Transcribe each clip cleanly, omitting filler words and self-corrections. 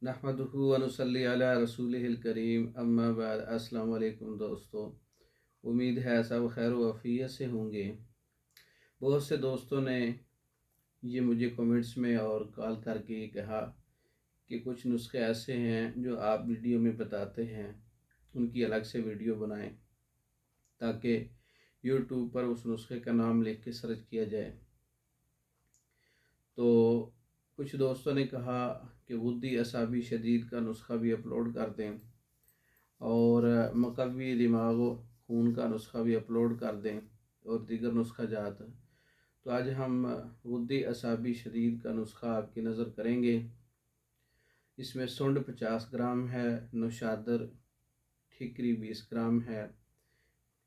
नहमदुहु व नुसल्ली अला रसूलिहिल करीम अम्मा बाद। अस्सलाम वालेकुम दोस्तों, उम्मीद है सब खैर व आफियत से होंगे। बहुत से दोस्तों ने ये मुझे कमेंट्स में और कॉल करके कहा कि कुछ नुस्खे ऐसे हैं जो आप वीडियो में बताते हैं, उनकी अलग से वीडियो बनाएं ताकि यूट्यूब पर उस नुस्खे का नाम लिख के सर्च किया जाए। तो कुछ दोस्तों ने कहा कि वुद्दी असाबी शदीद का नुस्खा भी अपलोड कर दें और मकवी दिमाग खून का नुस्खा भी अपलोड कर दें और दीगर नुस्खा जात। तो आज हम वुद्दी असाबी शदीद का नुस्खा आपकी नज़र करेंगे। इसमें सुंड 50 ग्राम है, नौशादर ठिकरी 20 ग्राम है,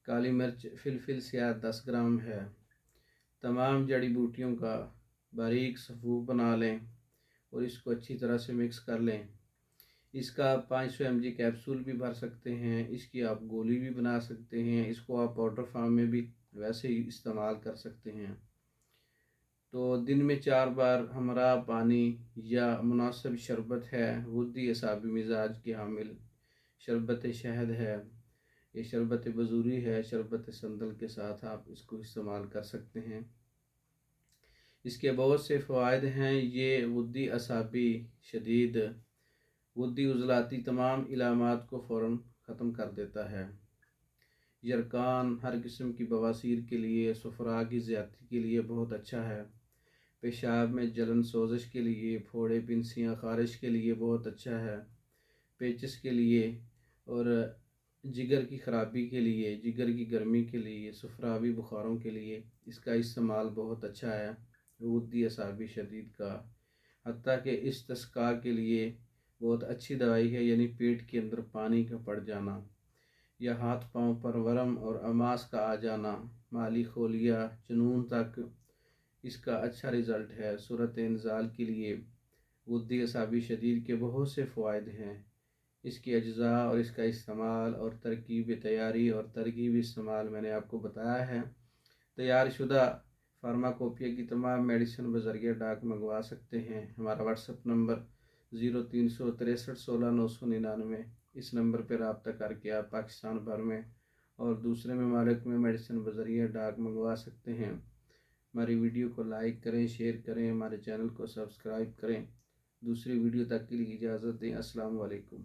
काली मिर्च फिलफिल स्याह 10 ग्राम है। तमाम जड़ी बूटियों का बारीक सफ़ूफ बना लें और इसको अच्छी तरह से मिक्स कर लें। इसका 500 mg कैप्सूल भी भर सकते हैं, इसकी आप गोली भी बना सकते हैं, इसको आप पाउडर फार्म में भी वैसे ही इस्तेमाल कर सकते हैं। तो दिन में 4 बार हमरा पानी या मुनासिब शरबत है, वुद्दी असाबी मिजाज के हामिल शरबत शहद है, ये शरबत बजूरी है, शरबत संदल के साथ आप इसको इस्तेमाल कर सकते हैं। इसके बहुत से फ़वाइद हैं। ये वुद्दी असाबी शदीद वुद्दी उज़लाती तमाम इलामात को फ़ौरन ख़त्म कर देता है। यरकान हर किस्म की बवासीर के लिए, सफ़रा की ज़्यादती के लिए बहुत अच्छा है। पेशाब में जलन सोजिश के लिए, फोड़े पिंसियाँ ख़ारिश के लिए बहुत अच्छा है। पेचिस के लिए और जिगर की ख़राबी के लिए, जिगर की गर्मी के लिए, सफ़रावी बुखारों के लिए इसका इस्तेमाल बहुत अच्छा है वुद्दी असाबी शदीद का। हत्ता कि इस्तिस्का के लिए बहुत अच्छी दवाई है, यानी पेट के अंदर पानी का पड़ जाना या हाथ पांव पर वरम और अमास का आ जाना, माली खोलिया जुनून तक इसका अच्छा रिज़ल्ट है। सूरत इंजाल के लिए वुद्दी असाबी शदीद के बहुत से फ़वाइद हैं। इसकी अज्जा और इसका इस्तेमाल और तरकीब तैयारी और तरकीब इस्तेमाल मैंने आपको बताया है। तैयार शुदा फार्माकोपिया की तमाम मेडिसिन बज़रिया डाक मंगवा सकते हैं। हमारा व्हाट्सअप नंबर 036316 999। इस नंबर पर रब्ता करके आप पाकिस्तान भर में और दूसरे ममालिक में मेडिसिन बज़रिया डाक मंगवा सकते हैं। हमारी वीडियो को लाइक करें, शेयर करें, हमारे चैनल को सब्सक्राइब करें। दूसरी वीडियो तक के लिए इजाज़त दें। अस्सलाम वालेकुम।